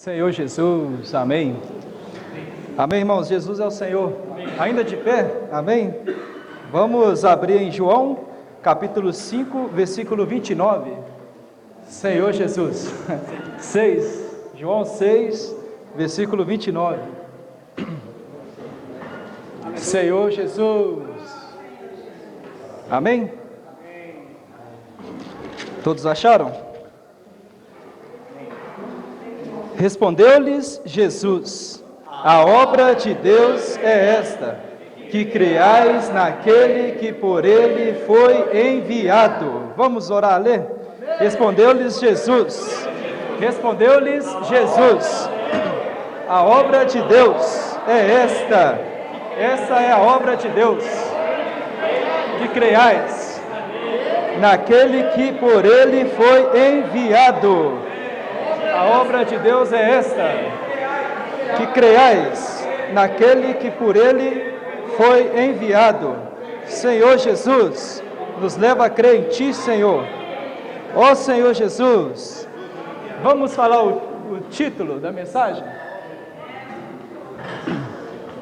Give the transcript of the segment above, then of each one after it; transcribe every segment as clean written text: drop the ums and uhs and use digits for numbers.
Senhor Jesus, amém. Amém, irmãos, Jesus é o Senhor. Ainda de pé, amém. Vamos abrir em João, capítulo 5, versículo 29. Senhor Jesus. 6, João 6, versículo 29. Senhor Jesus. Amém? Todos acharam? Respondeu-lhes Jesus: a obra de Deus é esta, que creais naquele que por ele foi enviado. Vamos orar, ler? Respondeu-lhes Jesus: a obra de Deus é esta é a obra de Deus, que creais naquele que por ele foi enviado. A obra de Deus é esta, que creais naquele que por ele foi enviado. Senhor Jesus, nos leva a crer em Ti, Senhor. Ó Senhor Jesus, vamos falar o título da mensagem?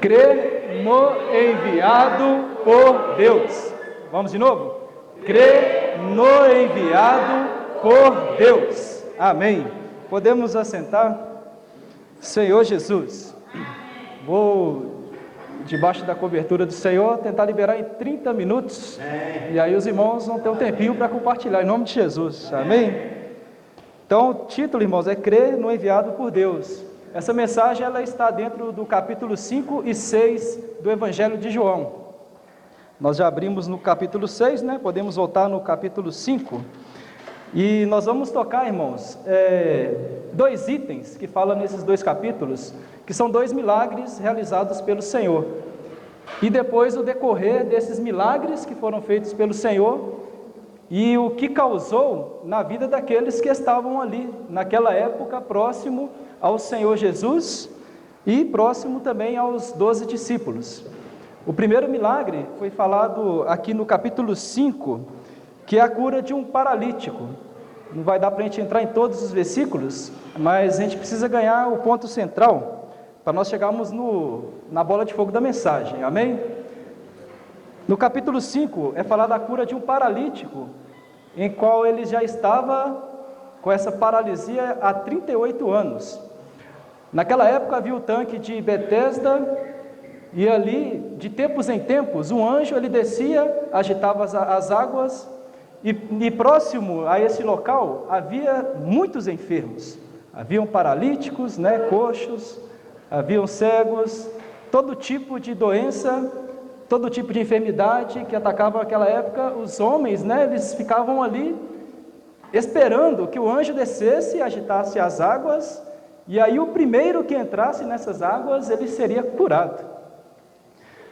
Crer no enviado por Deus. Vamos de novo? Crer no enviado por Deus. Amém. Podemos assentar? Senhor Jesus, vou, debaixo da cobertura do Senhor, tentar liberar em 30 minutos, e aí os irmãos vão ter um tempinho para compartilhar, em nome de Jesus, amém? Então, o título, irmãos, é Crer no Enviado por Deus. Essa mensagem, ela está dentro do capítulo 5 e 6 do Evangelho de João. Nós já abrimos no capítulo 6, né? Podemos voltar no capítulo 5. E nós vamos tocar, irmãos, dois itens que falam nesses dois capítulos, que são dois milagres realizados pelo Senhor. E depois o decorrer desses milagres que foram feitos pelo Senhor e o que causou na vida daqueles que estavam ali, naquela época, próximo ao Senhor Jesus e próximo também aos 12 discípulos. O primeiro milagre foi falado aqui no capítulo 5, que é a cura de um paralítico. Não vai dar para a gente entrar em todos os versículos, mas a gente precisa ganhar o ponto central, para nós chegarmos na bola de fogo da mensagem, amém? No capítulo 5, é falado da cura de um paralítico, em qual ele já estava com essa paralisia há 38 anos. Naquela época havia o tanque de Betesda, e ali, de tempos em tempos, um anjo ele descia, agitava as águas, e próximo a esse local havia muitos enfermos. Haviam paralíticos, coxos, haviam cegos, todo tipo de doença, todo tipo de enfermidade que atacava naquela época. Os homens, eles ficavam ali esperando que o anjo descesse e agitasse as águas, e aí o primeiro que entrasse nessas águas, ele seria curado.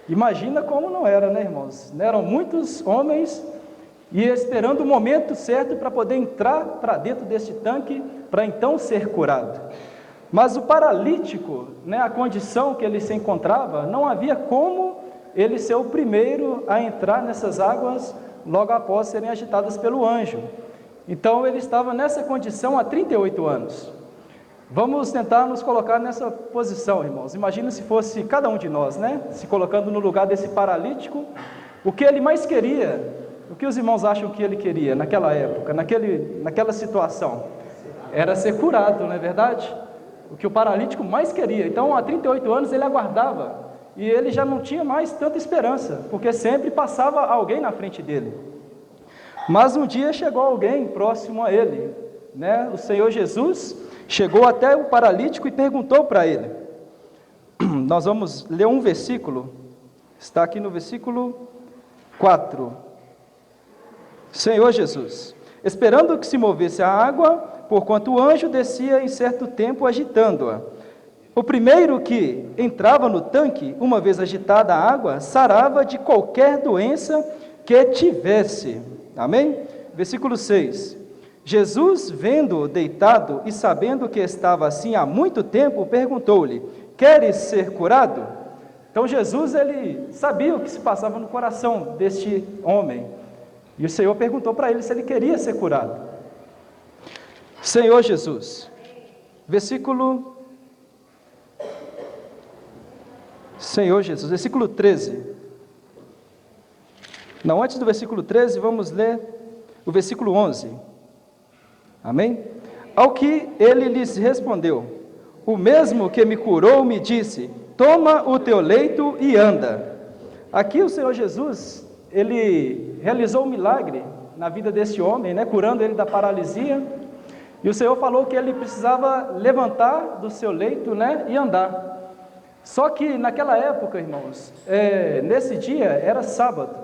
Imagina como não era, irmãos? Eram muitos homens e esperando o momento certo para poder entrar para dentro desse tanque, para então ser curado. Mas o paralítico, a condição que ele se encontrava, não havia como ele ser o primeiro a entrar nessas águas logo após serem agitadas pelo anjo. Então ele estava nessa condição há 38 anos. Vamos tentar nos colocar nessa posição, irmãos. Imagina se fosse cada um de nós, se colocando no lugar desse paralítico. O que ele mais queria, o que os irmãos acham que ele queria naquela época, naquela situação? Era ser curado, não é verdade? O que o paralítico mais queria. Então, há 38 anos ele aguardava, e ele já não tinha mais tanta esperança, porque sempre passava alguém na frente dele. Mas um dia chegou alguém próximo a ele, o Senhor Jesus chegou até o paralítico e perguntou para ele. Nós vamos ler um versículo, está aqui no versículo 4. Senhor Jesus, esperando que se movesse a água, porquanto o anjo descia em certo tempo agitando-a. O primeiro que entrava no tanque, uma vez agitada a água, sarava de qualquer doença que tivesse. Amém? Versículo 6. Jesus, vendo-o deitado e sabendo que estava assim há muito tempo, perguntou-lhe: queres ser curado? Então Jesus, ele sabia o que se passava no coração deste homem. E o Senhor perguntou para ele se ele queria ser curado. Senhor Jesus, versículo Senhor Jesus, versículo 13. Não, antes do versículo 13, vamos ler o versículo 11. Amém? Ao que ele lhes respondeu: o mesmo que me curou me disse: toma o teu leito e anda. Aqui o Senhor Jesus, ele realizou um milagre na vida desse homem, né, curando ele da paralisia, e o Senhor falou que ele precisava levantar do seu leito, né, e andar. Só que naquela época, irmãos, nesse dia era sábado,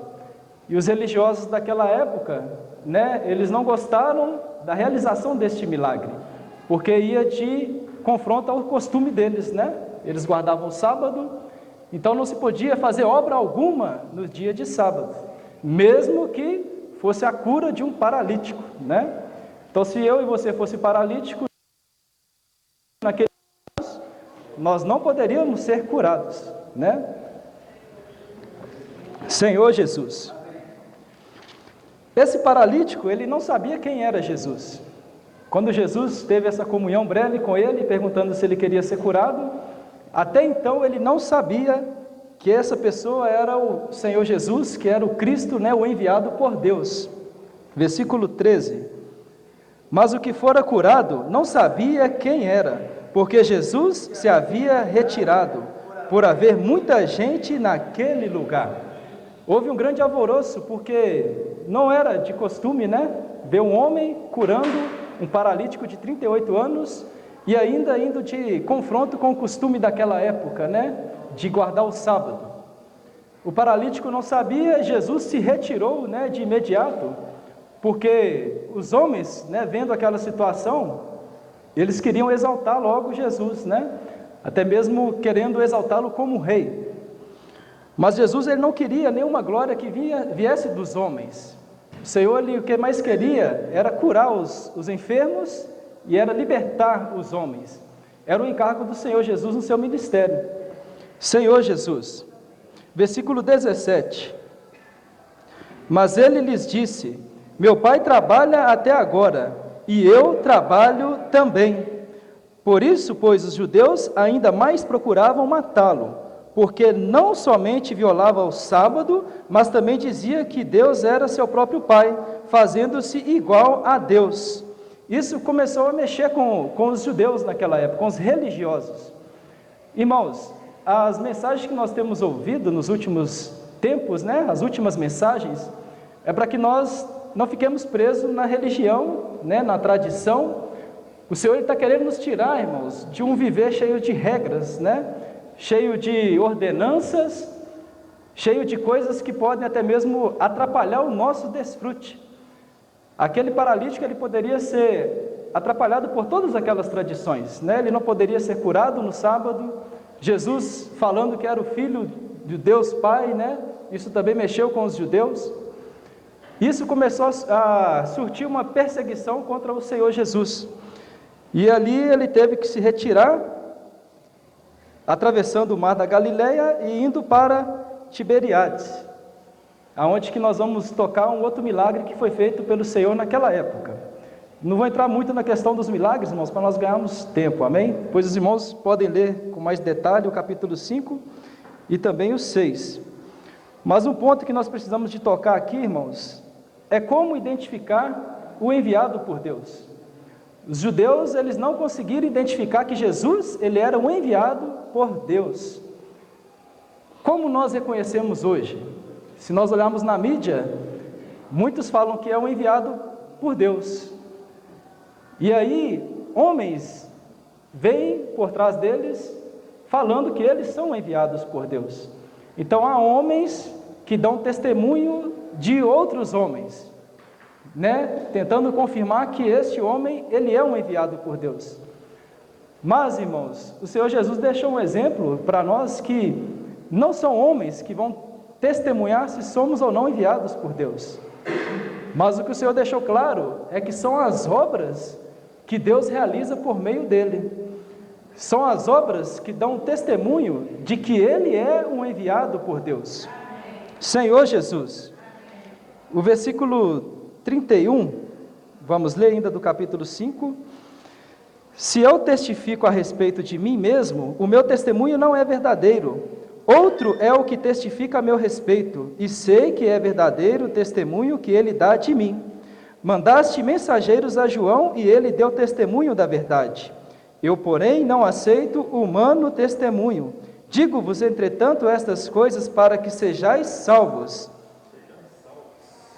e os religiosos daquela época, né, eles não gostaram da realização deste milagre, porque ia de confronto ao costume deles, né? Eles guardavam o sábado, então não se podia fazer obra alguma no dia de sábado, mesmo que fosse a cura de um paralítico, né? Então, se eu e você fosse paralítico, naquele caso, nós não poderíamos ser curados, né? Senhor Jesus. Esse paralítico, ele não sabia quem era Jesus. Quando Jesus teve essa comunhão breve com ele, perguntando se ele queria ser curado, até então ele não sabia que essa pessoa era o Senhor Jesus, que era o Cristo, né, o enviado por Deus. Versículo 13. Mas o que fora curado não sabia quem era, porque Jesus se havia retirado, por haver muita gente naquele lugar. Houve um grande alvoroço, porque não era de costume, né, ver um homem curando um paralítico de 38 anos, e ainda indo de confronto com o costume daquela época, né, de guardar o sábado. O paralítico não sabia, Jesus se retirou, né, de imediato, porque os homens, né, vendo aquela situação, eles queriam exaltar logo Jesus, né, até mesmo querendo exaltá-lo como rei. Mas Jesus, ele não queria nenhuma glória que viesse dos homens. O Senhor, ele, o que mais queria era curar os enfermos e era libertar os homens. Era o encargo do Senhor Jesus no seu ministério. Senhor Jesus, versículo 17. Mas ele lhes disse: meu pai trabalha até agora, e eu trabalho também. Por isso, pois, os judeus ainda mais procuravam matá-lo, porque não somente violava o sábado, mas também dizia que Deus era seu próprio Pai, fazendo-se igual a Deus. Isso começou a mexer com os judeus naquela época, com os religiosos. Irmãos, as mensagens que nós temos ouvido nos últimos tempos, né, as últimas mensagens, é para que nós não fiquemos presos na religião, né, na tradição. O Senhor está querendo nos tirar, irmãos, de um viver cheio de regras, né, cheio de ordenanças, cheio de coisas que podem até mesmo atrapalhar o nosso desfrute. Aquele paralítico, ele poderia ser atrapalhado por todas aquelas tradições, né? Ele não poderia ser curado no sábado. Jesus falando que era o Filho de Deus Pai, né? Isso também mexeu com os judeus. Isso começou a surtir uma perseguição contra o Senhor Jesus. E ali ele teve que se retirar, atravessando o mar da Galileia e indo para Tiberíades, aonde que nós vamos tocar um outro milagre que foi feito pelo Senhor naquela época. Não vou entrar muito na questão dos milagres, irmãos, para nós ganharmos tempo, amém? Pois os irmãos podem ler com mais detalhe o capítulo 5 e também o 6. Mas um ponto que nós precisamos de tocar aqui, irmãos, é como identificar o enviado por Deus. Os judeus, eles não conseguiram identificar que Jesus, ele era um enviado por Deus. Como nós reconhecemos hoje? Se nós olharmos na mídia, muitos falam que é um enviado por Deus. E aí, homens vêm por trás deles, falando que eles são enviados por Deus. Então, há homens que dão testemunho de outros homens, né, tentando confirmar que este homem, ele é um enviado por Deus. Mas, irmãos, o Senhor Jesus deixou um exemplo para nós que não são homens que vão testemunhar se somos ou não enviados por Deus. Mas o que o Senhor deixou claro é que são as obras que Deus realiza por meio dele. São as obras que dão testemunho de que ele é um enviado por Deus. Senhor Jesus, o versículo 31, vamos ler ainda do capítulo 5. Se eu testifico a respeito de mim mesmo, o meu testemunho não é verdadeiro. Outro é o que testifica a meu respeito, e sei que é verdadeiro o testemunho que ele dá de mim. Mandaste mensageiros a João, e ele deu testemunho da verdade. Eu, porém, não aceito humano testemunho. Digo-vos, entretanto, estas coisas para que sejais salvos.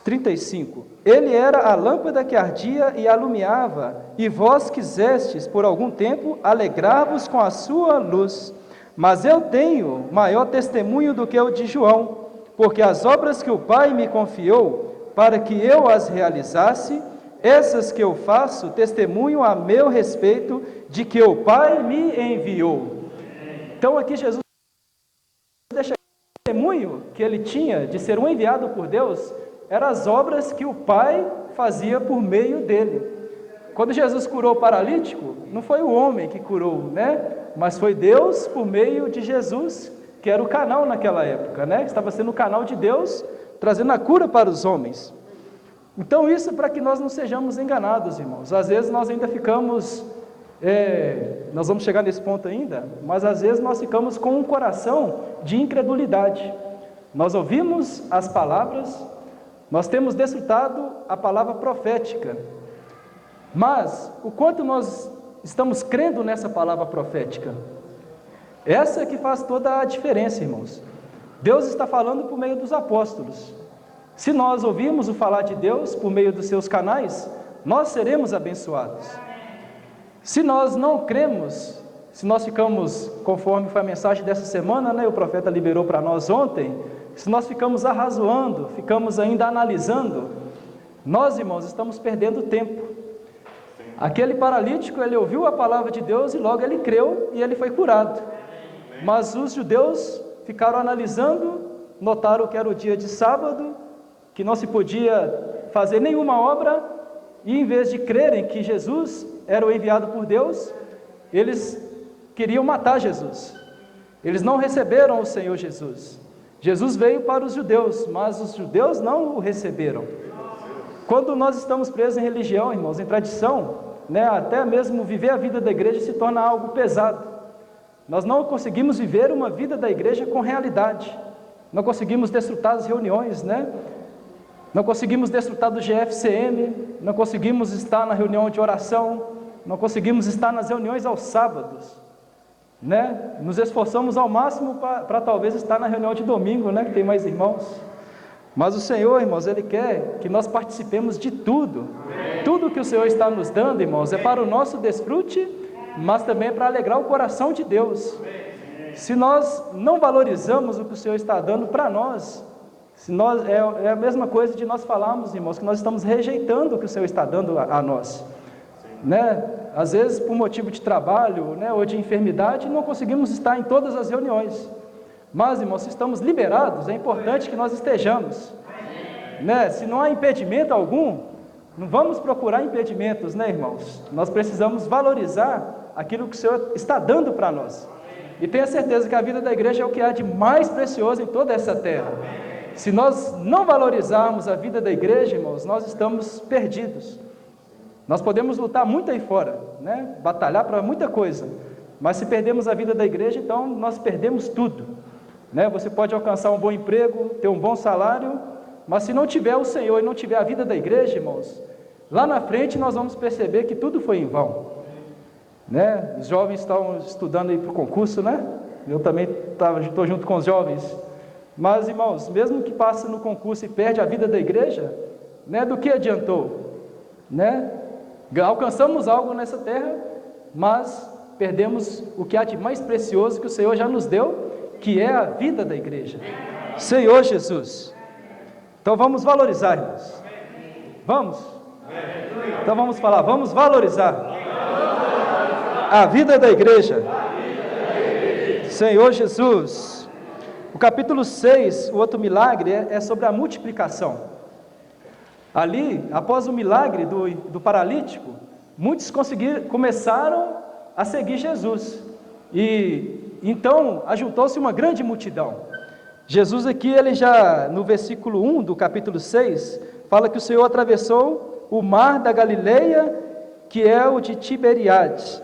35. Ele era a lâmpada que ardia e alumiava, e vós quisestes, por algum tempo, alegrar-vos com a sua luz. Mas eu tenho maior testemunho do que o de João, porque as obras que o Pai me confiou, para que eu as realizasse, essas que eu faço, testemunho a meu respeito, de que o Pai me enviou. Então aqui Jesus deixa o testemunho que ele tinha de ser um enviado por Deus, eram as obras que o Pai fazia por meio dele. Quando Jesus curou o paralítico, não foi o homem que curou, né? Mas foi Deus por meio de Jesus, que era o canal naquela época, né? Estava sendo o canal de Deus, trazendo a cura para os homens. Então isso para que nós não sejamos enganados, irmãos. Às vezes nós ainda ficamos, nós vamos chegar nesse ponto ainda, mas às vezes nós ficamos com um coração de incredulidade. Nós ouvimos as palavras, nós temos desfrutado a palavra profética, mas o quanto nós estamos crendo nessa palavra profética? Essa é que faz toda a diferença, irmãos. Deus está falando por meio dos apóstolos. Se nós ouvirmos o falar de Deus por meio dos seus canais, nós seremos abençoados. Se nós não cremos, se nós ficamos, conforme foi a mensagem dessa semana, né, o profeta liberou para nós ontem, se nós ficamos arrazoando, ficamos ainda analisando, nós, irmãos, estamos perdendo tempo. Aquele paralítico, ele ouviu a palavra de Deus e logo ele creu e ele foi curado. Mas os judeus ficaram analisando, notaram que era o dia de sábado, que não se podia fazer nenhuma obra, e em vez de crerem que Jesus era o enviado por Deus, eles queriam matar Jesus. Eles não receberam o Senhor Jesus. Jesus veio para os judeus, mas os judeus não o receberam. Quando nós estamos presos em religião, irmãos, em tradição, né, até mesmo viver a vida da igreja se torna algo pesado. Nós não conseguimos viver uma vida da igreja com realidade. Não conseguimos desfrutar das reuniões, né? Não conseguimos desfrutar do GFCM, não conseguimos estar na reunião de oração, não conseguimos estar nas reuniões aos sábados, né? Nos esforçamos ao máximo para talvez estar na reunião de domingo, né? Que tem mais irmãos. Mas o Senhor, irmãos, Ele quer que nós participemos de tudo. Tudo que o Senhor está nos dando, irmãos, é para o nosso desfrute, mas também para alegrar o coração de Deus. Se nós não valorizamos o que o Senhor está dando para nós, é a mesma coisa de nós falarmos, irmãos, que nós estamos rejeitando o que o Senhor está dando a nós, né? Às vezes por motivo de trabalho, né, ou de enfermidade, não conseguimos estar em todas as reuniões, mas, irmãos, se estamos liberados, é importante que nós estejamos, né? Se não há impedimento algum, não vamos procurar impedimentos, né, irmãos? Nós precisamos valorizar aquilo que o Senhor está dando para nós, e tenha certeza que a vida da igreja é o que há de mais precioso em toda essa terra. Se nós não valorizarmos a vida da igreja, irmãos, nós estamos perdidos. Nós podemos lutar muito aí fora, né? Batalhar para muita coisa, mas se perdemos a vida da igreja, então nós perdemos tudo, né? Você pode alcançar um bom emprego, ter um bom salário, mas se não tiver o Senhor e não tiver a vida da igreja, irmãos, lá na frente nós vamos perceber que tudo foi em vão, né? Os jovens estão estudando aí para o concurso, né? Eu também estou junto com os jovens. Mas, irmãos, mesmo que passe no concurso e perde a vida da igreja, né, do que adiantou? Né? Alcançamos algo nessa terra, mas perdemos o que há de mais precioso que o Senhor já nos deu, que é a vida da igreja. Senhor Jesus. Então vamos valorizar, irmãos. Vamos? Então vamos falar, vamos valorizar a vida da igreja. Senhor Jesus. O capítulo 6, o outro milagre, é sobre a multiplicação. Ali, após o milagre do paralítico, muitos começaram a seguir Jesus. E então, ajuntou-se uma grande multidão. Jesus aqui, ele já, no versículo 1 do capítulo 6, fala que o Senhor atravessou o mar da Galileia, que é o de Tiberíades.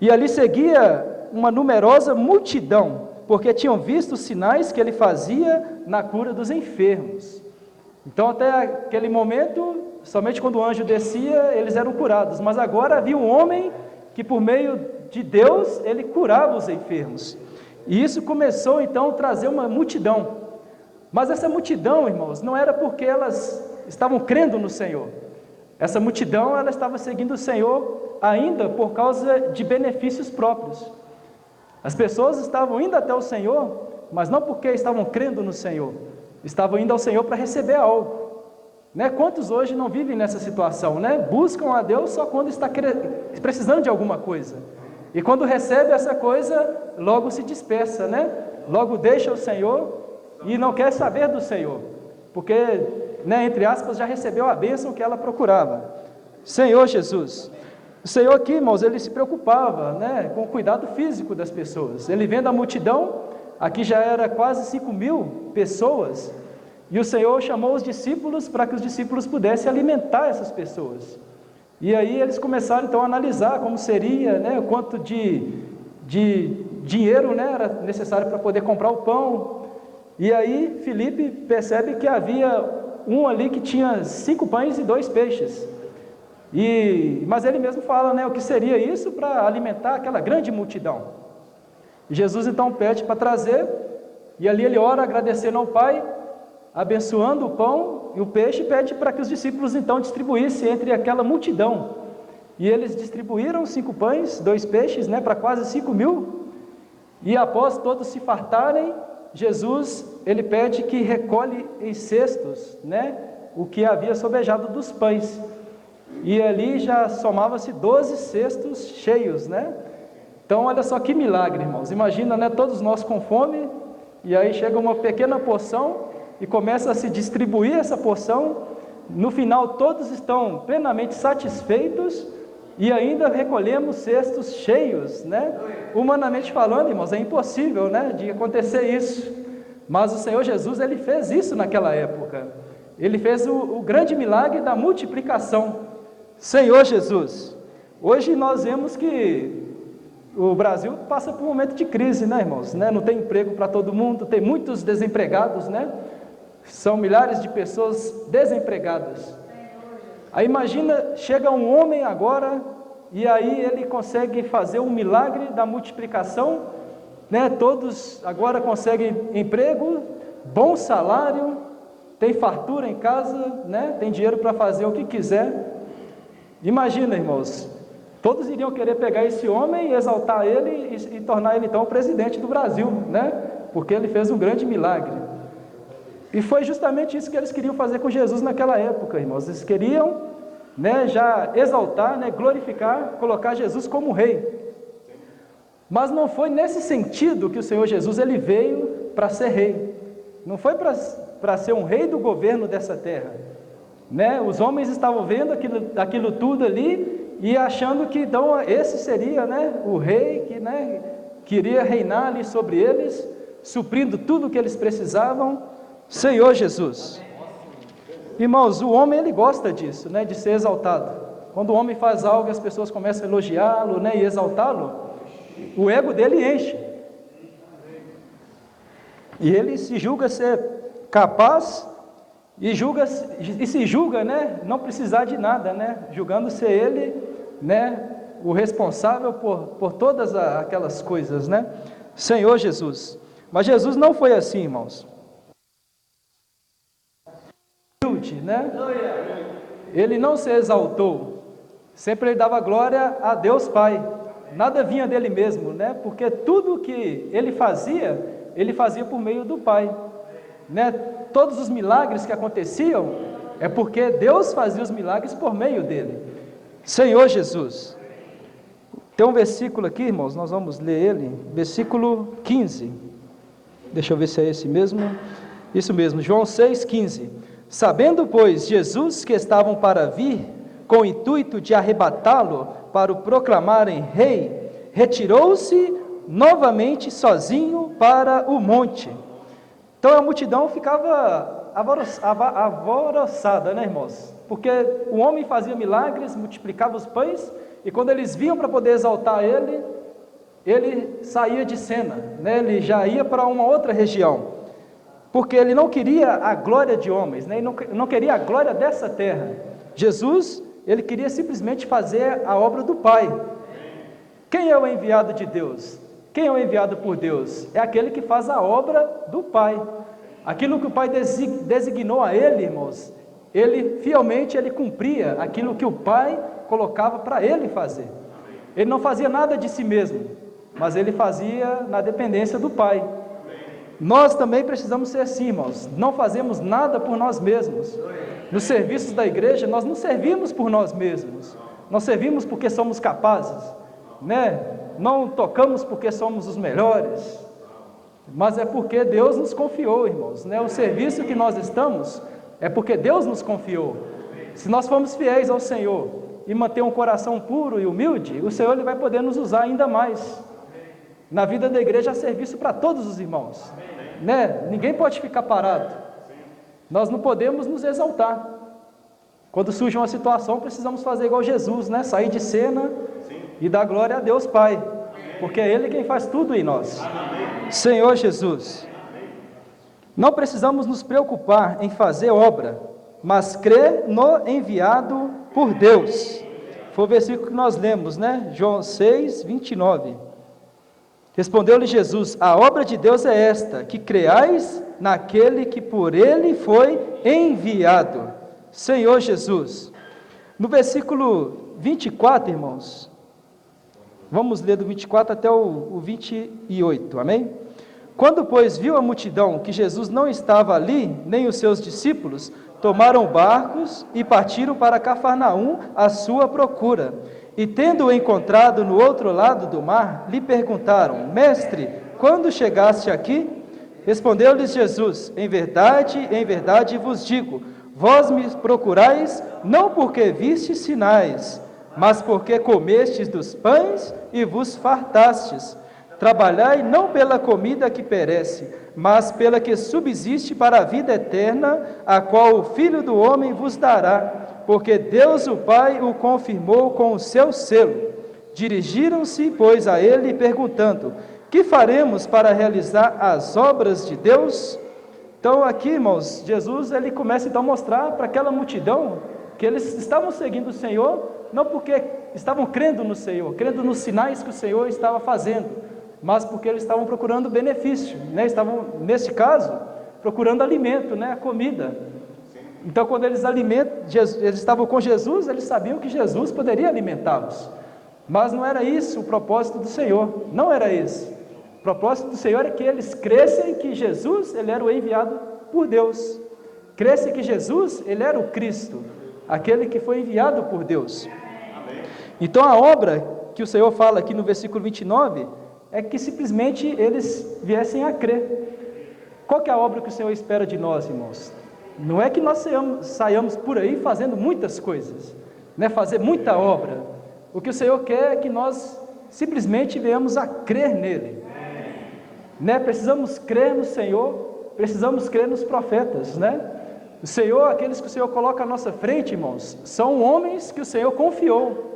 E ali seguia uma numerosa multidão, porque tinham visto os sinais que ele fazia na cura dos enfermos. Então, até aquele momento, somente quando o anjo descia, eles eram curados, mas agora havia um homem que, por meio de Deus, ele curava os enfermos. E isso começou então a trazer uma multidão. Mas essa multidão, irmãos, não era porque elas estavam crendo no Senhor. Essa multidão, ela estava seguindo o Senhor ainda por causa de benefícios próprios. As pessoas estavam indo até o Senhor, mas não porque estavam crendo no Senhor. Estavam indo ao Senhor para receber algo. Né? Quantos hoje não vivem nessa situação, né? Buscam a Deus só quando está precisando de alguma coisa. E quando recebe essa coisa, logo se dispersa, né? Logo deixa o Senhor e não quer saber do Senhor. Porque, né, entre aspas, já recebeu a bênção que ela procurava. Senhor Jesus. O Senhor aqui, irmãos, ele se preocupava, né, com o cuidado físico das pessoas. Ele vendo a multidão, aqui já era quase 5.000 pessoas, e o Senhor chamou os discípulos para que os discípulos pudessem alimentar essas pessoas. E aí eles começaram então a analisar como seria, né, o quanto de dinheiro, né, era necessário para poder comprar o pão. E aí Filipe percebe que havia um ali que tinha 5 pães e 2 peixes. Mas ele mesmo fala, né, o que seria isso para alimentar aquela grande multidão. E Jesus então pede para trazer, e ali ele ora agradecendo ao Pai, abençoando o pão e o peixe, pede para que os discípulos então distribuíssem entre aquela multidão. E eles distribuíram 5 pães, 2 peixes, né, para quase 5.000, e após todos se fartarem, Jesus, ele pede que recolhe em cestos, né, o que havia sobejado dos pães. E ali já somava-se 12 cestos cheios, né? Então, olha só que milagre, irmãos. Imagina, né, todos nós com fome, e aí chega uma pequena porção e começa a se distribuir essa porção. No final, todos estão plenamente satisfeitos e ainda recolhemos cestos cheios, né? Humanamente falando, irmãos, é impossível, né, de acontecer isso. Mas o Senhor Jesus, ele fez isso naquela época. Ele fez o grande milagre da multiplicação. Senhor Jesus, hoje nós vemos que o Brasil passa por um momento de crise, né, irmãos? Né? Não tem emprego para todo mundo, tem muitos desempregados, né? São milhares de pessoas desempregadas. Aí imagina, chega um homem agora, e aí ele consegue fazer um milagre da multiplicação, né? Todos agora conseguem emprego, bom salário, tem fartura em casa, né? Tem dinheiro para fazer o que quiser. Imagina, irmãos, todos iriam querer pegar esse homem e exaltar ele e tornar ele então o presidente do Brasil, né? Porque ele fez um grande milagre. E foi justamente isso que eles queriam fazer com Jesus naquela época, irmãos. Eles queriam, né, já exaltar, né, glorificar, colocar Jesus como rei. Mas não foi nesse sentido que o Senhor Jesus ele veio para ser rei. Não foi para ser um rei do governo dessa terra. Né? Os homens estavam vendo aquilo tudo ali e achando que então esse seria, né, o rei que, né, queria reinar ali sobre eles, suprindo tudo o que eles precisavam. Senhor Jesus. Irmãos, o homem ele gosta disso, né, de ser exaltado. Quando o homem faz algo, as pessoas começam a elogiá-lo, né, e exaltá-lo, o ego dele enche. E ele se julga ser capaz e se julga, né, não precisar de nada, né, julgando ser ele, né, o responsável por todas aquelas coisas, né? Senhor Jesus. Mas Jesus não foi assim, irmãos. Né? Ele não se exaltou, sempre ele dava glória a Deus Pai, nada vinha dele mesmo, né? Porque tudo que ele fazia por meio do Pai, né? Todos os milagres que aconteciam, é porque Deus fazia os milagres por meio dele. Senhor Jesus. Tem um versículo aqui, irmãos, nós vamos ler ele, versículo 15, deixa eu ver se é esse mesmo, isso mesmo, João 6,15. Sabendo, pois, Jesus que estavam para vir, com o intuito de arrebatá-lo para o proclamarem rei, retirou-se novamente sozinho para o monte. Então a multidão ficava alvoroçada, né, irmãos? Porque o homem fazia milagres, multiplicava os pães, e quando eles vinham para poder exaltar ele, ele saía de cena, né? Ele já ia para uma outra região, porque ele não queria a glória de homens, né? Ele não queria a glória dessa terra. Jesus, ele queria simplesmente fazer a obra do Pai. Quem é o enviado de Deus? Quem é o enviado por Deus? É aquele que faz a obra do Pai. Aquilo que o Pai designou a ele, irmãos, ele fielmente cumpria aquilo que o Pai colocava para ele fazer. Ele não fazia nada de si mesmo, mas ele fazia na dependência do Pai. Nós também precisamos ser assim, irmãos. Não fazemos nada por nós mesmos. Nos serviços da igreja, nós não servimos por nós mesmos. Nós servimos porque somos capazes, né? Não tocamos porque somos os melhores, mas é porque Deus nos confiou, irmãos, né? O serviço que nós estamos é porque Deus nos confiou. Se nós formos fiéis ao Senhor e manter um coração puro e humilde, o Senhor ele vai poder nos usar ainda mais. Na vida da igreja há serviço para todos os irmãos, né? Ninguém pode ficar parado. Nós não podemos nos exaltar. Quando surge uma situação, precisamos fazer igual Jesus, né? Sair de cena e dar glória a Deus Pai, porque é Ele quem faz tudo em nós. Senhor Jesus, não precisamos nos preocupar em fazer obra, mas crer no enviado por Deus. Foi o versículo que nós lemos, né? João 6, 29. Respondeu-lhe Jesus: a obra de Deus é esta, que creais naquele que por Ele foi enviado. Senhor Jesus. No versículo 24, irmãos, vamos ler do 24 até o 28, amém? Quando, pois, viu a multidão que Jesus não estava ali, nem os seus discípulos, tomaram barcos e partiram para Cafarnaum à sua procura. E tendo-o encontrado no outro lado do mar, lhe perguntaram: Mestre, quando chegaste aqui? Respondeu-lhes Jesus: em verdade vos digo, vós me procurais, não porque vistes sinais, mas porque comestes dos pães e vos fartastes. Trabalhai não pela comida que perece, mas pela que subsiste para a vida eterna, a qual o Filho do Homem vos dará, porque Deus o Pai o confirmou com o seu selo. Dirigiram-se, pois, a ele, perguntando: que faremos para realizar as obras de Deus? Então aqui, irmãos, Jesus ele começa então a mostrar para aquela multidão que eles estavam seguindo o Senhor, não porque estavam crendo no Senhor, crendo nos sinais que o Senhor estava fazendo, mas porque eles estavam procurando benefício, né? Estavam, nesse caso, procurando alimento, né? A comida. Então, quando eles estavam com Jesus, eles sabiam que Jesus poderia alimentá-los, mas não era isso o propósito do Senhor, não era esse. O propósito do Senhor é que eles crescem que Jesus, ele era o enviado por Deus, crescem que Jesus, ele era o Cristo, aquele que foi enviado por Deus. Então, a obra que o Senhor fala aqui no versículo 29, é que simplesmente eles viessem a crer. Qual que é a obra que o Senhor espera de nós, irmãos? Não é que nós saiamos por aí fazendo muitas coisas, né? Fazer muita obra. O que o Senhor quer é que nós simplesmente venhamos a crer nele, né? Precisamos crer no Senhor, precisamos crer nos profetas, né? O Senhor, aqueles que o Senhor coloca à nossa frente, irmãos, são homens que o Senhor confiou.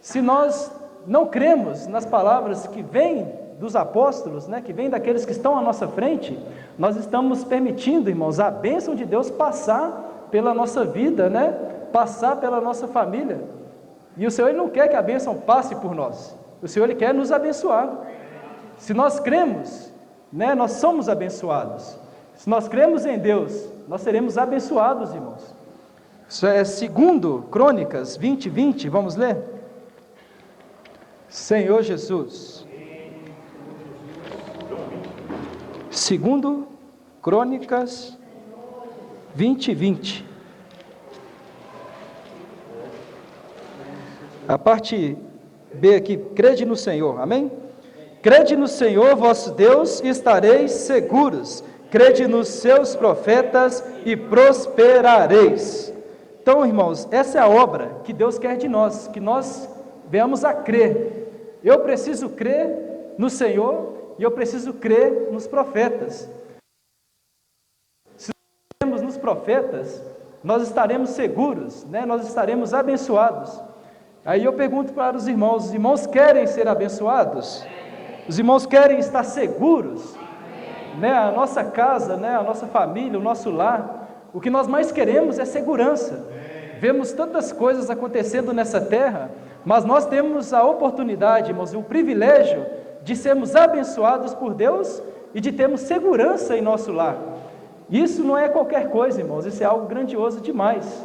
Se nós não cremos nas palavras que vêm dos apóstolos, né, que vêm daqueles que estão à nossa frente, nós estamos permitindo, irmãos, a bênção de Deus passar pela nossa vida, né, passar pela nossa família. E o Senhor ele não quer que a bênção passe por nós, o Senhor ele quer nos abençoar. Se nós cremos, né, nós somos abençoados. Se nós cremos em Deus, nós seremos abençoados, irmãos. Isso é 2 Crônicas 20, 20, vamos ler? Senhor Jesus. 2 Crônicas 20, 20. A parte B aqui, crede no Senhor, amém? Crede no Senhor vosso Deus e estareis seguros, crede nos seus profetas e prosperareis. Então, irmãos, essa é a obra que Deus quer de nós, que nós venhamos a crer. Eu preciso crer no Senhor e eu preciso crer nos profetas. Se nós cremos nos profetas, nós estaremos seguros, né? Nós estaremos abençoados. Aí eu pergunto para os irmãos querem ser abençoados? Os irmãos querem estar seguros, né? A nossa casa, né? A nossa família, o nosso lar, o que nós mais queremos é segurança. Vemos tantas coisas acontecendo nessa terra, mas nós temos a oportunidade, irmãos, e o privilégio de sermos abençoados por Deus e de termos segurança em nosso lar. Isso não é qualquer coisa, irmãos, isso é algo grandioso demais.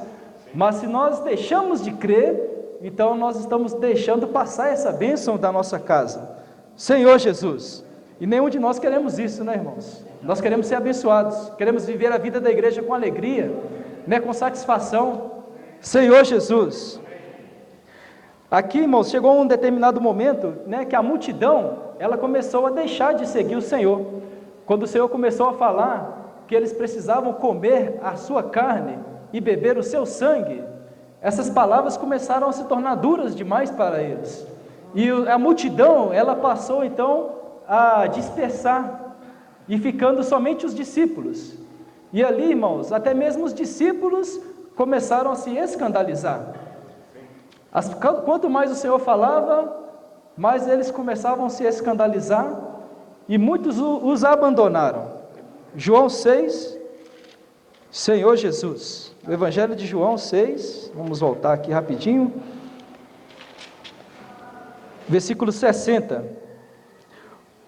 Mas se nós deixamos de crer, então nós estamos deixando passar essa bênção da nossa casa. Senhor Jesus, e nenhum de nós queremos isso, né, irmãos? Nós queremos ser abençoados, queremos viver a vida da igreja com alegria, né, com satisfação. Senhor Jesus, aqui, irmãos, chegou um determinado momento, né, que a multidão, ela começou a deixar de seguir o Senhor. Quando o Senhor começou a falar que eles precisavam comer a sua carne e beber o seu sangue, essas palavras começaram a se tornar duras demais para eles. E a multidão, ela passou então a dispersar, e ficando somente os discípulos. E ali, irmãos, até mesmo os discípulos começaram a se escandalizar. Quanto mais o Senhor falava, mais eles começavam a se escandalizar, e muitos os abandonaram. João 6, Senhor Jesus, o Evangelho de João 6, vamos voltar aqui rapidinho, versículo 60.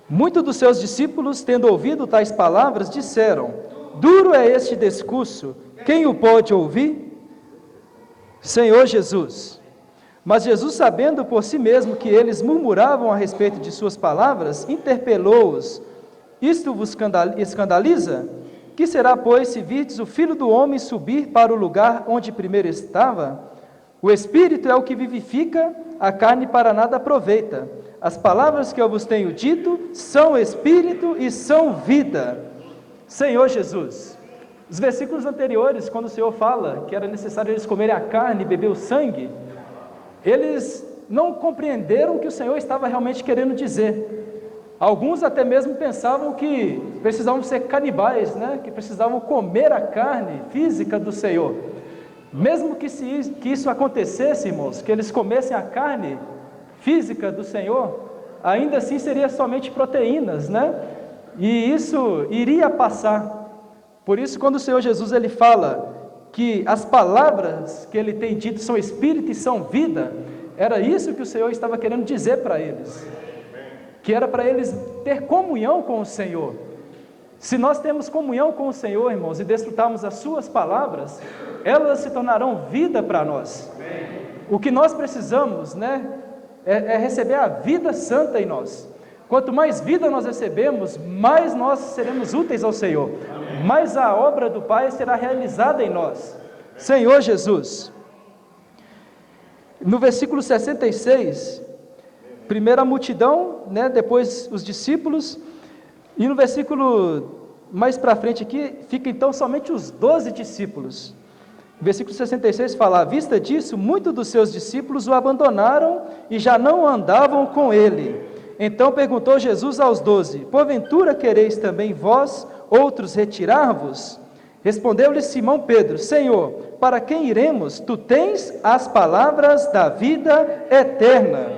Muitos dos seus discípulos, tendo ouvido tais palavras, disseram: duro é este discurso, quem o pode ouvir? Senhor Jesus. Mas Jesus, sabendo por si mesmo que eles murmuravam a respeito de suas palavras, interpelou-os: isto vos escandaliza? Que será, pois, se virdes o Filho do Homem subir para o lugar onde primeiro estava? O Espírito é o que vivifica, a carne para nada aproveita. As palavras que eu vos tenho dito são Espírito e são vida. Senhor Jesus, os versículos anteriores, quando o Senhor fala que era necessário eles comerem a carne e beber o sangue, eles não compreenderam o que o Senhor estava realmente querendo dizer. Alguns até mesmo pensavam que precisavam ser canibais, né? Que precisavam comer a carne física do Senhor. Mesmo que isso acontecesse, irmãos, que eles comessem a carne física do Senhor, ainda assim seria somente proteínas, né? E isso iria passar. Por isso, quando o Senhor Jesus ele fala que as palavras que ele tem dito são espírito e são vida, era isso que o Senhor estava querendo dizer para eles, que era para eles ter comunhão com o Senhor. Se nós temos comunhão com o Senhor, irmãos, e desfrutarmos as suas palavras, elas se tornarão vida para nós. O que nós precisamos, né, é receber a vida santa em nós. Quanto mais vida nós recebemos, mais nós seremos úteis ao Senhor, mais a obra do Pai será realizada em nós. Senhor Jesus, no versículo 66, primeiro a multidão, né, depois os discípulos, e no versículo mais para frente aqui, fica então somente os 12 discípulos. Versículo 66 fala: à vista disso, muitos dos seus discípulos o abandonaram e já não andavam com ele. Então perguntou Jesus aos 12: porventura quereis também vós, outros, retirar-vos? Respondeu-lhe Simão Pedro: Senhor, para quem iremos? Tu tens as palavras da vida eterna.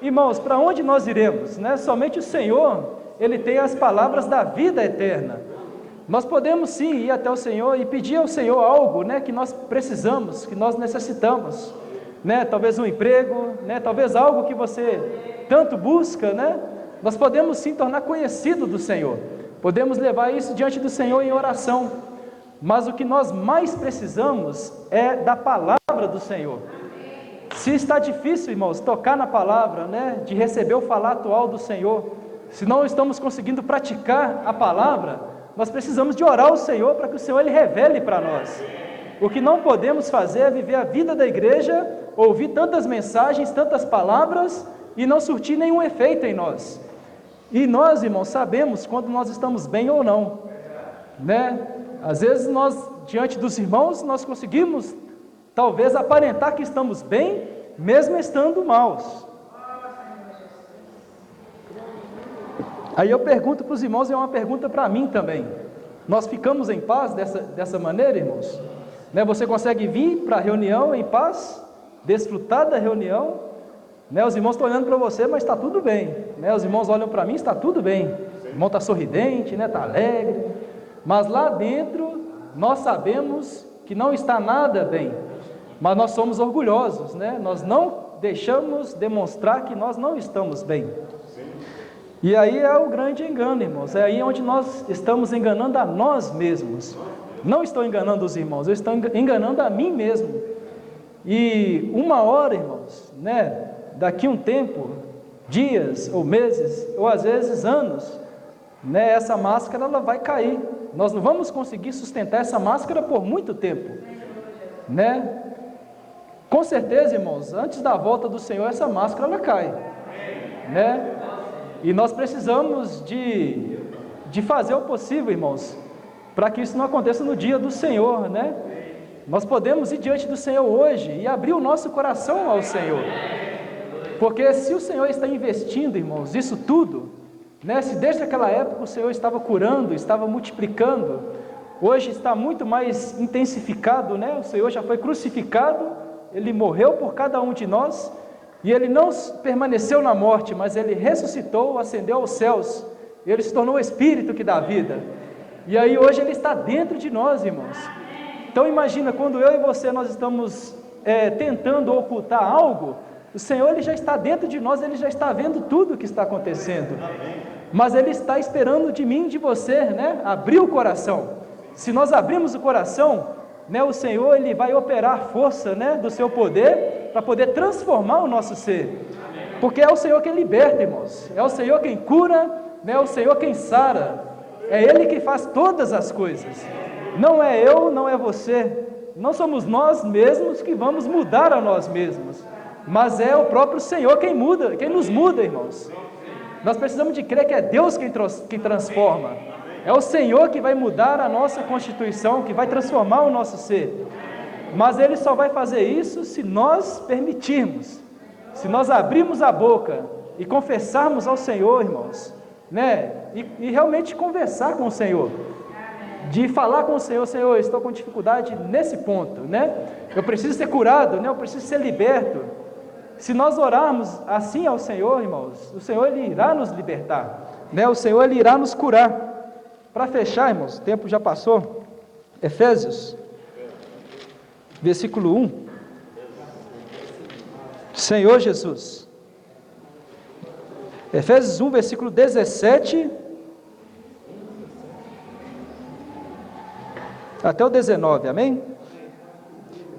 Irmãos, para onde nós iremos, né? Somente o Senhor, Ele tem as palavras da vida eterna. Nós podemos sim ir até o Senhor e pedir ao Senhor algo, né, que nós precisamos, que nós necessitamos, né, talvez um emprego, né, talvez algo que você tanto busca, né, nós podemos sim tornar conhecido do Senhor, podemos levar isso diante do Senhor em oração, mas o que nós mais precisamos é da palavra do Senhor. Se está difícil, irmãos, tocar na palavra, né, de receber o falar atual do Senhor, se não estamos conseguindo praticar a palavra, nós precisamos de orar ao Senhor para que o Senhor Ele revele para nós. O que não podemos fazer é viver a vida da igreja, ouvir tantas mensagens, tantas palavras e não surtir nenhum efeito em nós. E nós, irmãos, sabemos quando nós estamos bem ou não, né? Às vezes nós, diante dos irmãos, nós conseguimos talvez aparentar que estamos bem, mesmo estando maus. Aí eu pergunto para os irmãos, e é uma pergunta para mim também: nós ficamos em paz dessa maneira, irmãos? Né? Você consegue vir para a reunião em paz, desfrutar da reunião, Né? Os irmãos estão olhando para você, mas está tudo bem. Né? Os irmãos olham para mim, está tudo bem. O irmão está sorridente, né? Está alegre. Mas lá dentro, nós sabemos que não está nada bem. Mas nós somos orgulhosos, né? Nós não deixamos demonstrar que nós não estamos bem. E aí é o grande engano, irmãos. É aí onde nós estamos enganando a nós mesmos. Não estou enganando os irmãos, eu estou enganando a mim mesmo. E uma hora, irmãos, né? Daqui um tempo, dias ou meses, ou às vezes anos, né? Essa máscara ela vai cair. Nós não vamos conseguir sustentar essa máscara por muito tempo, né? Com certeza, irmãos, antes da volta do Senhor, essa máscara ela cai, né? E nós precisamos de fazer o possível, irmãos, para que isso não aconteça no dia do Senhor, né? Nós podemos ir diante do Senhor hoje e abrir o nosso coração ao Senhor, porque se o Senhor está investindo, irmãos, isso tudo, né? Se desde aquela época o Senhor estava curando, estava multiplicando, hoje está muito mais intensificado, né? O Senhor já foi crucificado, Ele morreu por cada um de nós, e Ele não permaneceu na morte, mas Ele ressuscitou, ascendeu aos céus, Ele se tornou o Espírito que dá vida, e aí hoje Ele está dentro de nós, irmãos. Então imagina, quando eu e você, nós estamos tentando ocultar algo, o Senhor Ele já está dentro de nós, Ele já está vendo tudo o que está acontecendo, mas Ele está esperando de mim e de você, né? Abrir o coração. Se nós abrirmos o coração, né, o Senhor Ele vai operar a força, né, do seu poder, para poder transformar o nosso ser, porque é o Senhor quem liberta, irmãos, é o Senhor quem cura, né, é o Senhor quem sara, é Ele que faz todas as coisas, não é eu, não é você, não somos nós mesmos que vamos mudar a nós mesmos, mas é o próprio Senhor quem muda, quem nos muda, irmãos. Nós precisamos de crer que é Deus quem transforma, é o Senhor que vai mudar a nossa constituição, que vai transformar o nosso ser, mas Ele só vai fazer isso se nós permitirmos, se nós abrirmos a boca e confessarmos ao Senhor, irmãos, né? E realmente conversar com o Senhor, de falar com o Senhor: Senhor, eu estou com dificuldade nesse ponto, né? Eu preciso ser curado, né? Eu preciso ser liberto. Se nós orarmos assim ao Senhor, irmãos, o Senhor Ele irá nos libertar, né? O Senhor Ele irá nos curar. Para fechar, irmãos, o tempo já passou. Efésios, versículo 1. Senhor Jesus. Efésios 1, versículo 17 até o 19, amém?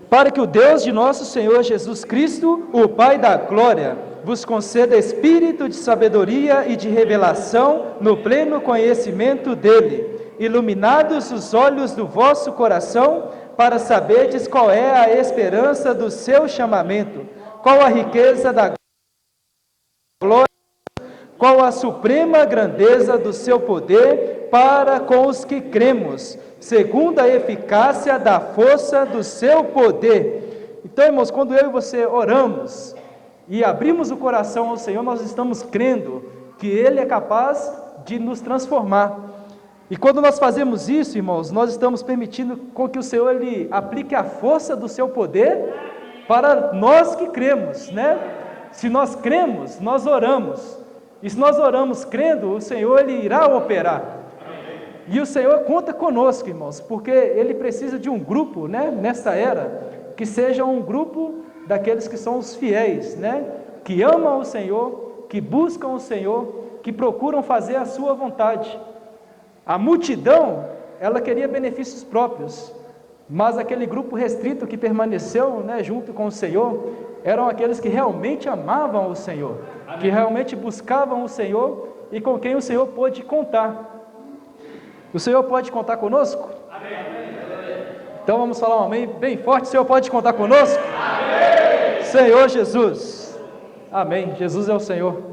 Para que o Deus de nosso Senhor Jesus Cristo, o Pai da glória, vos conceda espírito de sabedoria e de revelação no pleno conhecimento dele, iluminados os olhos do vosso coração, para saberdes qual é a esperança do seu chamamento, qual a riqueza da glória, qual a suprema grandeza do seu poder para com os que cremos, segundo a eficácia da força do seu poder. Então, irmãos, quando eu e você oramos e abrimos o coração ao Senhor, nós estamos crendo que Ele é capaz de nos transformar. E quando nós fazemos isso, irmãos, nós estamos permitindo com que o Senhor Ele aplique a força do seu poder para nós que cremos, né? Se nós cremos, nós oramos. E se nós oramos crendo, o Senhor Ele irá operar. E o Senhor conta conosco, irmãos, porque Ele precisa de um grupo, né, nessa era, que seja um grupo daqueles que são os fiéis, né, que amam o Senhor, que buscam o Senhor, que procuram fazer a sua vontade. A multidão, ela queria benefícios próprios, mas aquele grupo restrito que permaneceu, né, junto com o Senhor, eram aqueles que realmente amavam o Senhor, que realmente buscavam o Senhor e com quem o Senhor pôde contar. O Senhor pode contar conosco? Amém. Então vamos falar um amém bem forte. O Senhor pode contar conosco? Amém. Senhor Jesus. Amém. Jesus é o Senhor.